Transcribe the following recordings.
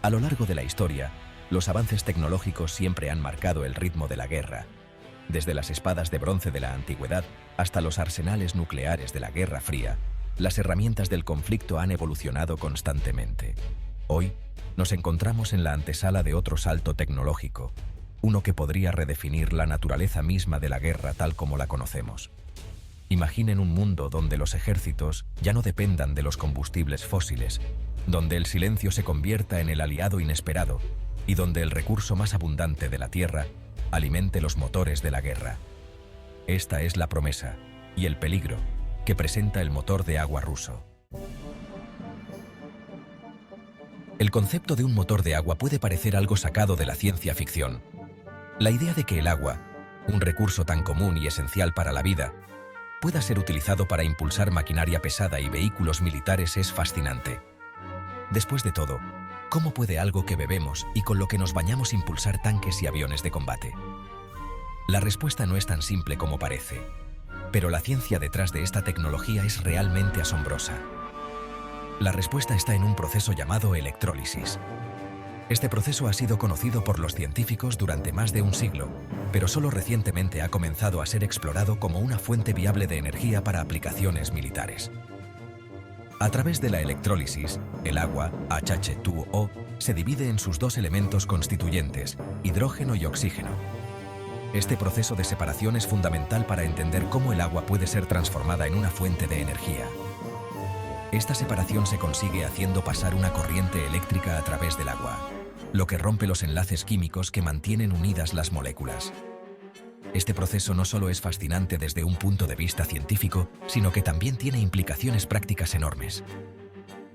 A lo largo de la historia, los avances tecnológicos siempre han marcado el ritmo de la guerra. Desde las espadas de bronce de la antigüedad hasta los arsenales nucleares de la Guerra Fría, las herramientas del conflicto han evolucionado constantemente. Hoy, nos encontramos en la antesala de otro salto tecnológico, uno que podría redefinir la naturaleza misma de la guerra tal como la conocemos. Imaginen un mundo donde los ejércitos ya no dependan de los combustibles fósiles, donde el silencio se convierta en el aliado inesperado y donde el recurso más abundante de la Tierra alimente los motores de la guerra. Esta es la promesa y el peligro que presenta el motor de agua ruso. El concepto de un motor de agua puede parecer algo sacado de la ciencia ficción. La idea de que el agua, un recurso tan común y esencial para la vida, pueda ser utilizado para impulsar maquinaria pesada y vehículos militares es fascinante. Después de todo, ¿cómo puede algo que bebemos y con lo que nos bañamos impulsar tanques y aviones de combate? La respuesta no es tan simple como parece, pero la ciencia detrás de esta tecnología es realmente asombrosa. La respuesta está en un proceso llamado electrólisis. Este proceso ha sido conocido por los científicos durante más de un siglo, pero solo recientemente ha comenzado a ser explorado como una fuente viable de energía para aplicaciones militares. A través de la electrólisis, el agua, H2O, se divide en sus dos elementos constituyentes, hidrógeno y oxígeno. Este proceso de separación es fundamental para entender cómo el agua puede ser transformada en una fuente de energía. Esta separación se consigue haciendo pasar una corriente eléctrica a través del agua, lo que rompe los enlaces químicos que mantienen unidas las moléculas. Este proceso no solo es fascinante desde un punto de vista científico, sino que también tiene implicaciones prácticas enormes.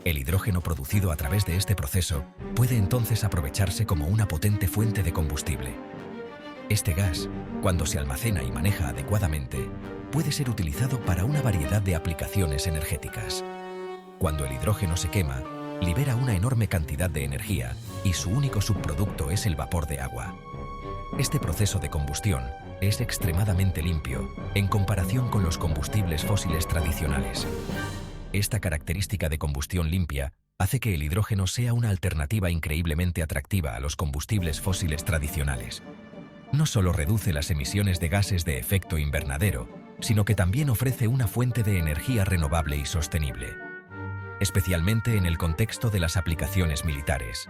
El hidrógeno producido a través de este proceso puede entonces aprovecharse como una potente fuente de combustible. Este gas, cuando se almacena y maneja adecuadamente, puede ser utilizado para una variedad de aplicaciones energéticas. Cuando el hidrógeno se quema, libera una enorme cantidad de energía y su único subproducto es el vapor de agua. Este proceso de combustión es extremadamente limpio en comparación con los combustibles fósiles tradicionales. Esta característica de combustión limpia hace que el hidrógeno sea una alternativa increíblemente atractiva a los combustibles fósiles tradicionales. No solo reduce las emisiones de gases de efecto invernadero, sino que también ofrece una fuente de energía renovable y sostenible, especialmente en el contexto de las aplicaciones militares.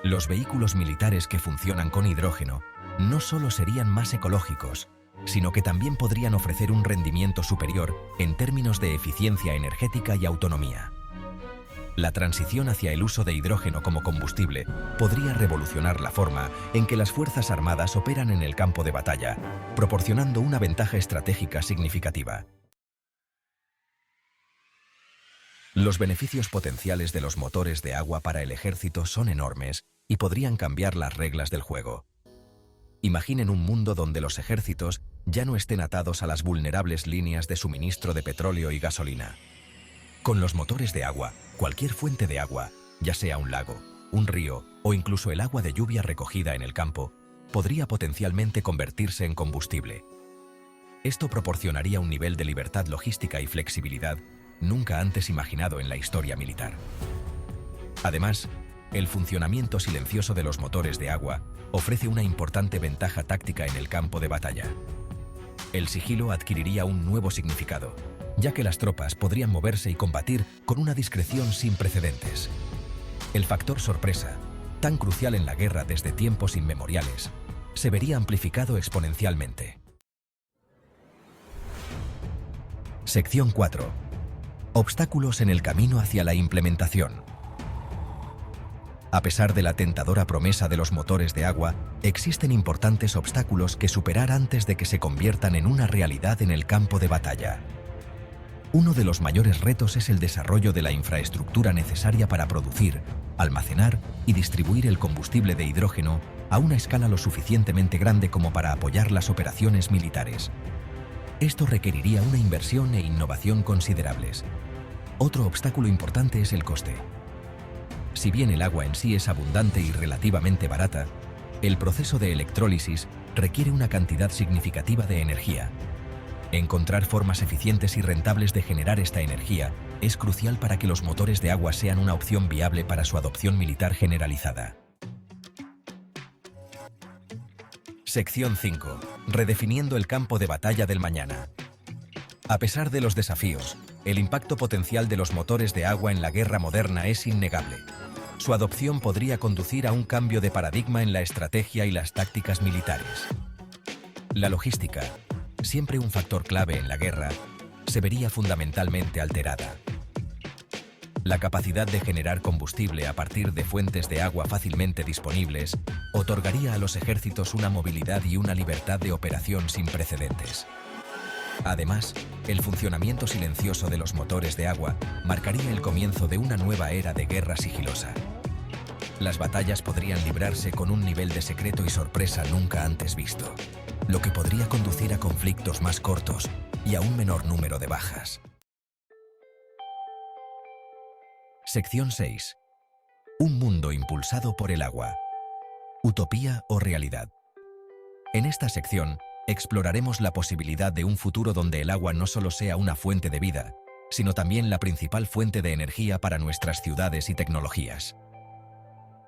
Los vehículos militares que funcionan con hidrógeno no solo serían más ecológicos, sino que también podrían ofrecer un rendimiento superior en términos de eficiencia energética y autonomía. La transición hacia el uso de hidrógeno como combustible podría revolucionar la forma en que las Fuerzas Armadas operan en el campo de batalla, proporcionando una ventaja estratégica significativa. Los beneficios potenciales de los motores de agua para el ejército son enormes y podrían cambiar las reglas del juego. Imaginen un mundo donde los ejércitos ya no estén atados a las vulnerables líneas de suministro de petróleo y gasolina. Con los motores de agua, cualquier fuente de agua, ya sea un lago, un río o incluso el agua de lluvia recogida en el campo, podría potencialmente convertirse en combustible. Esto proporcionaría un nivel de libertad logística y flexibilidad nunca antes imaginado en la historia militar. Además, el funcionamiento silencioso de los motores de agua ofrece una importante ventaja táctica en el campo de batalla. El sigilo adquiriría un nuevo significado, ya que las tropas podrían moverse y combatir con una discreción sin precedentes. El factor sorpresa, tan crucial en la guerra desde tiempos inmemoriales, se vería amplificado exponencialmente. Sección 4. Obstáculos en el camino hacia la implementación. A pesar de la tentadora promesa de los motores de agua, existen importantes obstáculos que superar antes de que se conviertan en una realidad en el campo de batalla. Uno de los mayores retos es el desarrollo de la infraestructura necesaria para producir, almacenar y distribuir el combustible de hidrógeno a una escala lo suficientemente grande como para apoyar las operaciones militares. Esto requeriría una inversión e innovación considerables. Otro obstáculo importante es el coste. Si bien el agua en sí es abundante y relativamente barata, el proceso de electrólisis requiere una cantidad significativa de energía. Encontrar formas eficientes y rentables de generar esta energía es crucial para que los motores de agua sean una opción viable para su adopción militar generalizada. Sección 5. Redefiniendo el campo de batalla del mañana. A pesar de los desafíos, el impacto potencial de los motores de agua en la guerra moderna es innegable. Su adopción podría conducir a un cambio de paradigma en la estrategia y las tácticas militares. La logística, siempre un factor clave en la guerra, se vería fundamentalmente alterada. La capacidad de generar combustible a partir de fuentes de agua fácilmente disponibles otorgaría a los ejércitos una movilidad y una libertad de operación sin precedentes. Además, el funcionamiento silencioso de los motores de agua marcaría el comienzo de una nueva era de guerra sigilosa. Las batallas podrían librarse con un nivel de secreto y sorpresa nunca antes visto, lo que podría conducir a conflictos más cortos y a un menor número de bajas. Sección 6. Un mundo impulsado por el agua. ¿Utopía o realidad? En esta sección, exploraremos la posibilidad de un futuro donde el agua no solo sea una fuente de vida, sino también la principal fuente de energía para nuestras ciudades y tecnologías.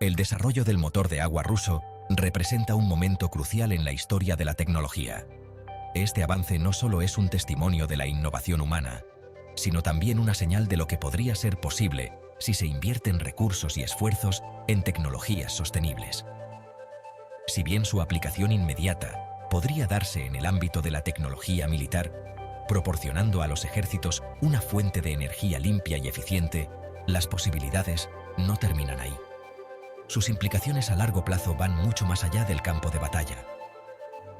El desarrollo del motor de agua ruso representa un momento crucial en la historia de la tecnología. Este avance no solo es un testimonio de la innovación humana, sino también una señal de lo que podría ser posible si se invierten recursos y esfuerzos en tecnologías sostenibles. Si bien su aplicación inmediata podría darse en el ámbito de la tecnología militar, proporcionando a los ejércitos una fuente de energía limpia y eficiente, las posibilidades no terminan ahí. Sus implicaciones a largo plazo van mucho más allá del campo de batalla.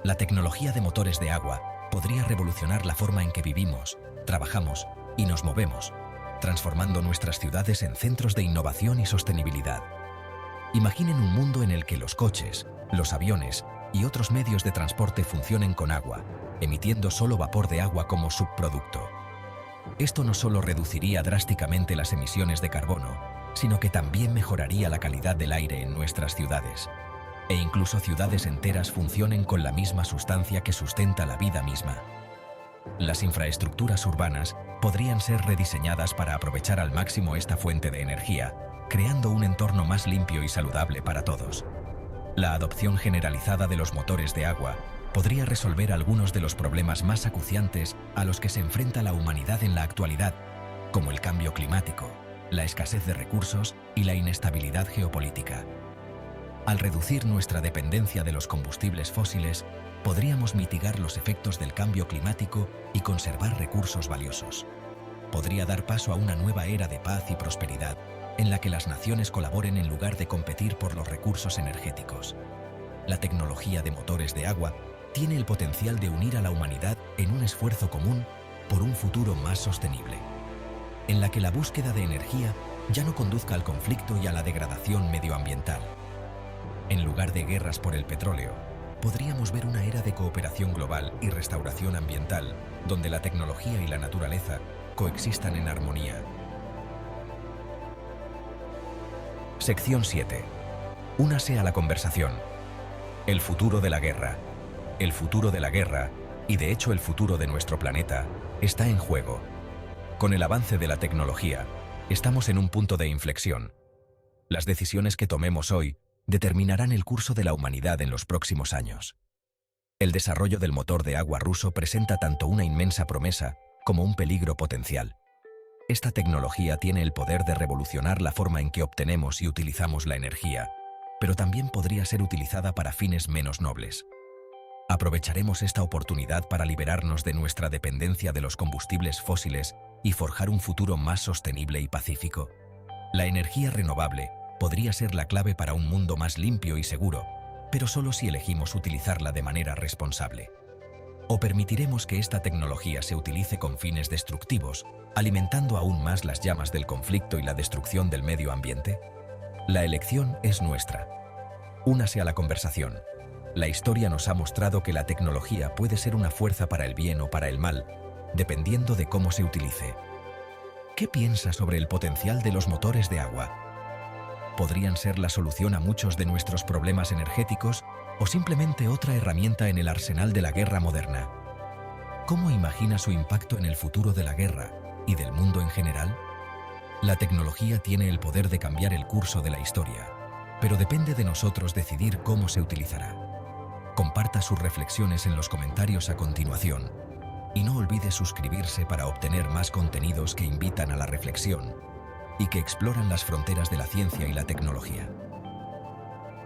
La tecnología de motores de agua podría revolucionar la forma en que vivimos, trabajamos y nos movemos, transformando nuestras ciudades en centros de innovación y sostenibilidad. Imaginen un mundo en el que los coches, los aviones y otros medios de transporte funcionen con agua, emitiendo solo vapor de agua como subproducto. Esto no solo reduciría drásticamente las emisiones de carbono, sino que también mejoraría la calidad del aire en nuestras ciudades. E incluso ciudades enteras funcionen con la misma sustancia que sustenta la vida misma. Las infraestructuras urbanas podrían ser rediseñadas para aprovechar al máximo esta fuente de energía, creando un entorno más limpio y saludable para todos. La adopción generalizada de los motores de agua podría resolver algunos de los problemas más acuciantes a los que se enfrenta la humanidad en la actualidad, como el cambio climático, la escasez de recursos y la inestabilidad geopolítica. Al reducir nuestra dependencia de los combustibles fósiles, podríamos mitigar los efectos del cambio climático y conservar recursos valiosos. Podría dar paso a una nueva era de paz y prosperidad, en la que las naciones colaboren en lugar de competir por los recursos energéticos. La tecnología de motores de agua tiene el potencial de unir a la humanidad en un esfuerzo común por un futuro más sostenible, en la que la búsqueda de energía ya no conduzca al conflicto y a la degradación medioambiental. En lugar de guerras por el petróleo, podríamos ver una era de cooperación global y restauración ambiental, donde la tecnología y la naturaleza coexistan en armonía. Sección 7. Únase a la conversación. El futuro de la guerra. El futuro de la guerra, y de hecho el futuro de nuestro planeta, está en juego. Con el avance de la tecnología, estamos en un punto de inflexión. Las decisiones que tomemos hoy determinarán el curso de la humanidad en los próximos años. El desarrollo del motor de agua ruso presenta tanto una inmensa promesa como un peligro potencial. Esta tecnología tiene el poder de revolucionar la forma en que obtenemos y utilizamos la energía, pero también podría ser utilizada para fines menos nobles. Aprovecharemos esta oportunidad para liberarnos de nuestra dependencia de los combustibles fósiles y forjar un futuro más sostenible y pacífico. La energía renovable podría ser la clave para un mundo más limpio y seguro, pero solo si elegimos utilizarla de manera responsable. ¿O permitiremos que esta tecnología se utilice con fines destructivos, alimentando aún más las llamas del conflicto y la destrucción del medio ambiente? La elección es nuestra. Únase a la conversación. La historia nos ha mostrado que la tecnología puede ser una fuerza para el bien o para el mal, dependiendo de cómo se utilice. ¿Qué piensa sobre el potencial de los motores de agua? ¿Podrían ser la solución a muchos de nuestros problemas energéticos o simplemente otra herramienta en el arsenal de la guerra moderna? ¿Cómo imagina su impacto en el futuro de la guerra y del mundo en general? La tecnología tiene el poder de cambiar el curso de la historia, pero depende de nosotros decidir cómo se utilizará. Comparta sus reflexiones en los comentarios a continuación y no olvide suscribirse para obtener más contenidos que invitan a la reflexión y que exploran las fronteras de la ciencia y la tecnología.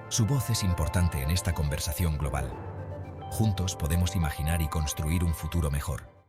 Su voz es importante en esta conversación global. Juntos podemos imaginar y construir un futuro mejor.